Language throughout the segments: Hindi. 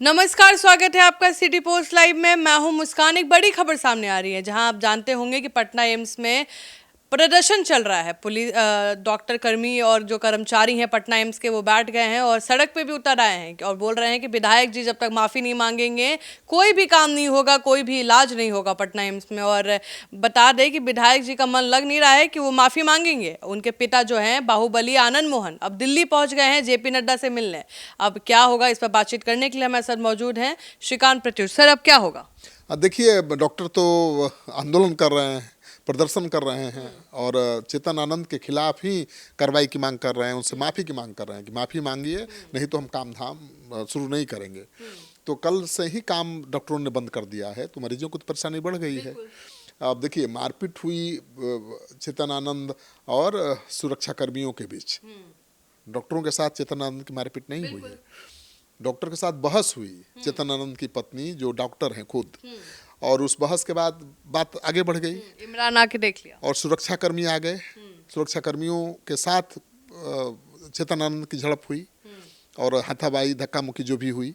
नमस्कार, स्वागत है आपका सिटी पोस्ट लाइव में। मैं हूं मुस्कान। एक बड़ी खबर सामने आ रही है, जहां आप जानते होंगे कि पटना एम्स में प्रदर्शन चल रहा है। पुलिस, डॉक्टर कर्मी और जो कर्मचारी हैं पटना एम्स के, वो बैठ गए हैं और सड़क पे भी उतर आए हैं और बोल रहे हैं कि विधायक जी जब तक माफ़ी नहीं मांगेंगे कोई भी काम नहीं होगा, कोई भी इलाज नहीं होगा पटना एम्स में। और बता दें कि विधायक जी का मन लग नहीं रहा है कि वो माफ़ी मांगेंगे। उनके पिता जो हैं बाहुबली आनंद मोहन अब दिल्ली पहुंच गए हैं जेपी नड्डा से मिलने। अब क्या होगा, इस पर बातचीत करने के लिए हमारे साथ मौजूद हैं श्रीकांत प्रत्युष। सर, अब क्या होगा? देखिए, डॉक्टर तो आंदोलन कर रहे हैं, प्रदर्शन कर रहे हैं और चेतन आनंद के खिलाफ ही कार्रवाई की मांग कर रहे हैं, उनसे माफ़ी की मांग कर रहे हैं कि माफ़ी मांगिए, नहीं तो हम काम धाम शुरू नहीं करेंगे। तो कल से ही काम डॉक्टरों ने बंद कर दिया है, तो मरीजों को तो परेशानी बढ़ गई है। अब देखिए, मारपीट हुई चेतन आनंद और सुरक्षा कर्मियों के बीच। डॉक्टरों के साथ चेतन आनंद की मारपीट नहीं हुई है, डॉक्टर के साथ बहस हुई चेतन आनंद की पत्नी जो डॉक्टर हैं खुद, और उस बहस के बाद बात आगे बढ़ गई। इमरान आके देख लिया और सुरक्षा कर्मी आ गए, सुरक्षा कर्मियों के साथ चेतन आनंद की झड़प हुई और हाथापाई धक्का मुक्की जो भी हुई।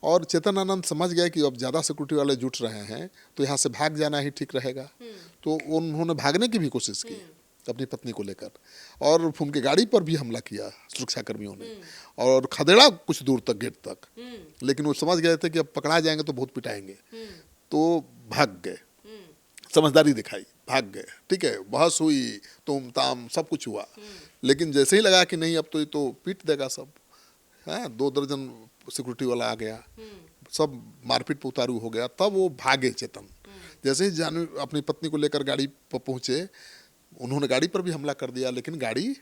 और चेतन आनंद समझ गए कि अब ज़्यादा सिक्योरिटी वाले जुट रहे हैं तो यहाँ से भाग जाना ही ठीक रहेगा। तो उन्होंने भागने की भी कोशिश की अपनी पत्नी को लेकर, और उनकी गाड़ी पर भी हमला किया सुरक्षा कर्मियों ने और खदेड़ा कुछ दूर तक, गेट तक। लेकिन वो समझ गए थे कि अब पकड़ा जाएंगे तो बहुत पिटाएंगे, तो भाग गए, समझदारी दिखाई, भाग गए। ठीक है, बहस हुई, तुम ताम सब कुछ हुआ, लेकिन जैसे ही लगा कि नहीं अब तो ये तो पीट देगा सब, है 2 दर्जन सिक्योरिटी वाला आ गया, सब मारपीट पे उतारू हो गया, तब वो भागे चेतन। जैसे ही जान अपनी पत्नी को लेकर गाड़ी पर पहुंचे, उन्होंने गाड़ी पर भी हमला कर दिया, लेकिन गाड़ी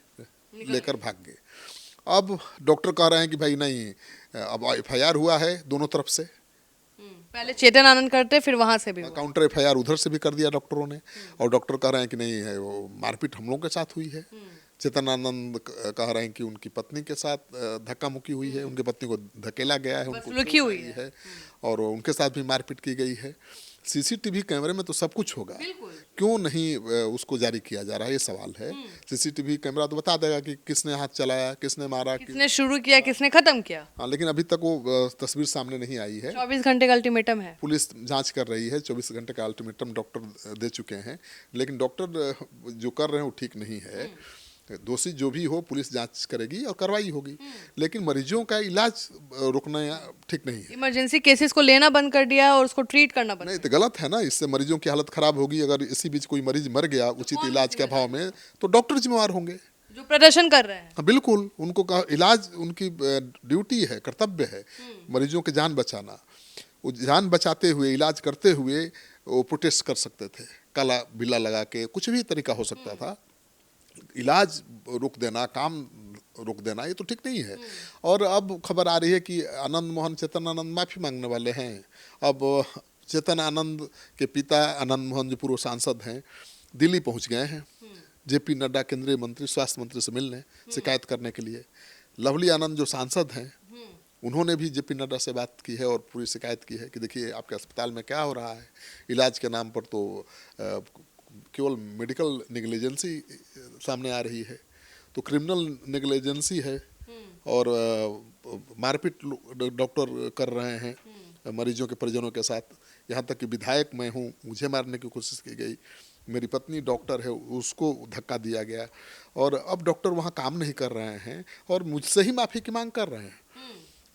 लेकर भाग गए। अब डॉक्टर कह रहे हैं कि भाई नहीं, अब एफआईआर हुआ है दोनों तरफ से। पहले चेतन आनंद करते, फिर वहां से भी हुआ। काउंटर एफआईआर उधर से भी कर दिया डॉक्टरों ने, और डॉक्टर कह रहे हैं कि नहीं है, वो मारपीट हम लोगों के साथ हुई है। चेतन आनंद कह रहे हैं कि उनकी पत्नी के साथ धक्का मुक्की हुई है, उनकी पत्नी को धकेला गया है, उनको बदसलूकी हुई चोट आई है और उनके साथ भी मारपीट की गई है। सीसीटीवी कैमरे में तो सब कुछ होगा, क्यों नहीं उसको जारी किया जा रहा है, ये सवाल है। सीसीटीवी कैमरा तो बता देगा कि किसने हाथ चलाया, किसने मारा, किसने शुरू किया, किसने खत्म किया। हाँ, लेकिन अभी तक वो तस्वीर सामने नहीं आई है। 24 घंटे का अल्टीमेटम है। पुलिस जांच कर रही है, 24 घंटे का अल्टीमेटम डॉक्टर दे चुके हैं, लेकिन डॉक्टर जो कर रहे हैं वो ठीक नहीं है। दोषी जो भी हो, पुलिस जांच करेगी और कार्रवाई होगी, लेकिन मरीजों का इलाज रुकना ठीक नहीं है। इमरजेंसी केसेस को लेना बंद कर दिया और उसको ट्रीट करना बंद। नहीं तो गलत है ना, इससे मरीजों की हालत खराब होगी। अगर इसी बीच कोई मरीज मर गया उचित इलाज के अभाव में, तो डॉक्टर जिम्मेवार होंगे जो प्रदर्शन कर रहे हैं। हाँ बिल्कुल, उनको का इलाज उनकी ड्यूटी है, कर्तव्य है मरीजों की जान बचाना। वो जान बचाते हुए, इलाज करते हुए वो प्रोटेस्ट कर सकते थे, काला बिल्ला लगा के, कुछ भी तरीका हो सकता था। इलाज रोक देना, काम रोक देना, ये तो ठीक नहीं है। और अब खबर आ रही है कि आनंद मोहन, चेतन आनंद माफ़ी मांगने वाले हैं। अब चेतन आनंद के पिता आनंद मोहन जो पूर्व सांसद हैं, दिल्ली पहुंच गए हैं जेपी नड्डा केंद्रीय मंत्री, स्वास्थ्य मंत्री से मिलने, शिकायत करने के लिए। लवली आनंद जो सांसद हैं, उन्होंने भी जेपी नड्डा से बात की है और पूरी शिकायत की है कि देखिए आपके अस्पताल में क्या हो रहा है। इलाज के नाम पर तो केवल मेडिकल नेग्लिजेंसी सामने आ रही है, तो क्रिमिनल नेग्लिजेंसी है और मारपीट डॉक्टर कर रहे हैं मरीजों के परिजनों के साथ। यहाँ तक कि विधायक मैं हूँ, मुझे मारने की कोशिश की गई, मेरी पत्नी डॉक्टर है, उसको धक्का दिया गया, और अब डॉक्टर वहाँ काम नहीं कर रहे हैं और मुझसे ही माफ़ी की मांग कर रहे हैं।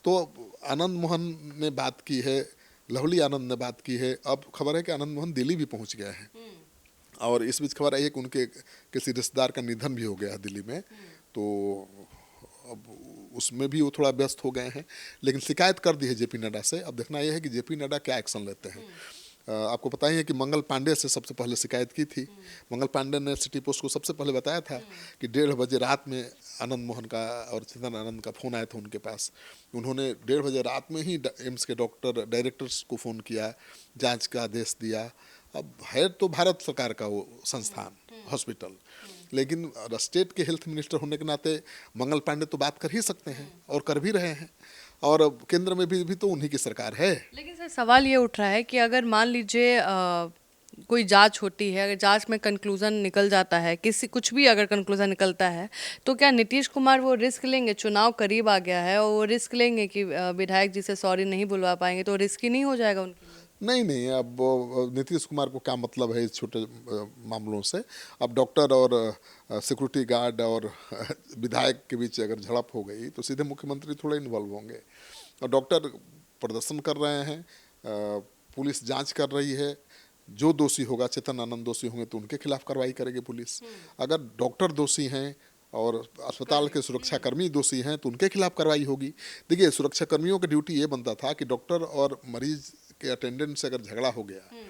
तो आनंद मोहन ने बात की है, लवली आनंद ने बात की है। अब खबर है कि आनंद मोहन दिल्ली भी पहुँच गए हैं, और इस बीच खबर आई है कि उनके किसी रिश्तेदार का निधन भी हो गया है दिल्ली में, तो अब उसमें भी वो थोड़ा व्यस्त हो गए हैं। लेकिन शिकायत कर दी है जेपी नड्डा से, अब देखना यह है कि जेपी नड्डा क्या एक्शन लेते हैं। आपको पता ही है कि मंगल पांडे से सबसे पहले शिकायत की थी। मंगल पांडे ने सिटी पोस्ट को सबसे पहले बताया था कि 1:30 बजे रात में आनंद मोहन का और चेतन आनंद का फ़ोन आया था उनके पास। उन्होंने 1:30 बजे रात में ही एम्स के डॉक्टर डायरेक्टर्स को फ़ोन किया, जांच का आदेश दिया। अब है तो भारत सरकार का वो संस्थान, हॉस्पिटल, लेकिन स्टेट के हेल्थ मिनिस्टर होने के नाते मंगल पांडे तो बात कर ही सकते हैं और कर भी रहे हैं, और केंद्र में भी तो उन्हीं की सरकार है। लेकिन सर, सवाल ये उठ रहा है कि अगर मान लीजिए कोई जांच होती है, अगर जांच में कंक्लूजन निकल जाता है, किसी कुछ भी अगर कंक्लूजन निकलता है, तो क्या नीतीश कुमार वो रिस्क लेंगे? चुनाव करीब आ गया है और वो रिस्क लेंगे कि विधायक जी से सॉरी नहीं बुलवा पाएंगे, तो रिस्क ही नहीं हो जाएगा उनके लिए? नहीं नहीं, अब नीतीश कुमार को क्या मतलब है इस छोटे मामलों से। अब डॉक्टर और सिक्योरिटी गार्ड और विधायक के बीच अगर झड़प हो गई तो सीधे मुख्यमंत्री थोड़े इन्वॉल्व होंगे। और डॉक्टर प्रदर्शन कर रहे हैं, पुलिस जांच कर रही है, जो दोषी होगा, चेतन आनंद दोषी होंगे तो उनके खिलाफ कार्रवाई करेगी पुलिस। अगर डॉक्टर दोषी हैं और अस्पताल के सुरक्षाकर्मी दोषी हैं तो उनके खिलाफ कार्रवाई होगी। देखिए, सुरक्षाकर्मियों की ड्यूटी ये बनता था कि डॉक्टर और मरीज के अटेंडेंट से अगर झगड़ा हो गया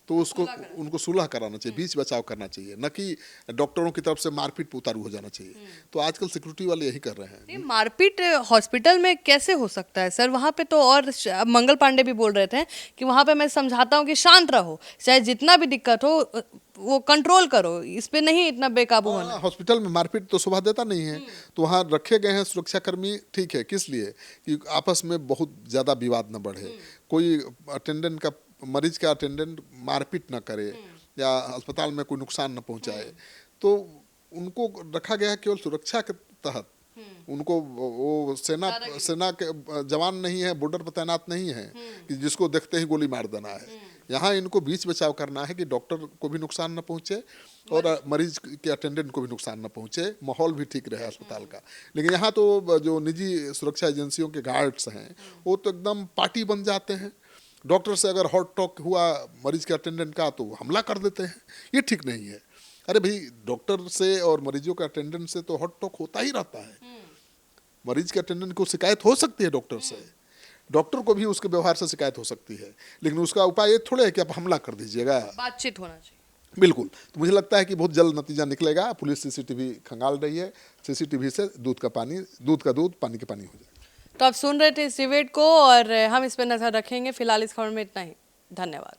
तो उसको उनको सुलह कराना चाहिए, बीच बचाव करना चाहिए, न कि डॉक्टरों की तरफ से मारपीट पे उतारू हो जाना चाहिए। तो आजकल सिक्योरिटी वाले यही कर रहे हैं। ये मारपीट हॉस्पिटल में कैसे हो सकता है सर? वहाँ पे तो, और मंगल पांडे भी बोल रहे थे कि वहाँ पे मैं समझाता हूँ कि शांत रहो, चाहे जितना भी दिक्कत हो वो कंट्रोल करो, इस पे नहीं इतना बेकाबू होना। हॉस्पिटल में मारपीट तो शोभा देता नहीं है, तो वहाँ रखे गए हैं सुरक्षाकर्मी, ठीक है, किस लिए? कि आपस में बहुत ज़्यादा विवाद न बढ़े, कोई अटेंडेंट का, मरीज का अटेंडेंट मारपीट न करे या अस्पताल में कोई नुकसान न पहुंचाए। तो उनको रखा गया है केवल सुरक्षा के तहत। उनको वो सेना के जवान नहीं है, बॉर्डर पर तैनात नहीं है कि जिसको देखते ही गोली मार देना है। यहाँ इनको बीच बचाव करना है कि डॉक्टर को भी नुकसान न पहुंचे और मरीज के अटेंडेंट को भी नुकसान न पहुंचे, माहौल भी ठीक रहे अस्पताल का। लेकिन यहाँ तो जो निजी सुरक्षा एजेंसियों के गार्ड्स हैं वो तो एकदम पार्टी बन जाते हैं। डॉक्टर से अगर हॉट टॉक हुआ मरीज के अटेंडेंट का तो हमला कर देते हैं, ये ठीक नहीं है। अरे भाई, डॉक्टर से और मरीजों के अटेंडेंट से तो हॉट टॉक होता ही रहता है। मरीज के अटेंडेंट को शिकायत हो सकती है डॉक्टर से, डॉक्टर को भी उसके व्यवहार से शिकायत हो सकती है, लेकिन उसका उपाय ये थोड़े है कि आप हमला कर दीजिएगा। बातचीत होना चाहिए। बिल्कुल। तो मुझे लगता है कि बहुत जल्द नतीजा निकलेगा। पुलिस सीसीटीवी खंगाल रही है, सीसीटीवी से दूध का दूध, पानी के पानी हो जाएगा। तो आप सुन रहे थे इस डिबेट को और हम इस पर नजर रखेंगे। फिलहाल इस खबर में इतना ही। धन्यवाद।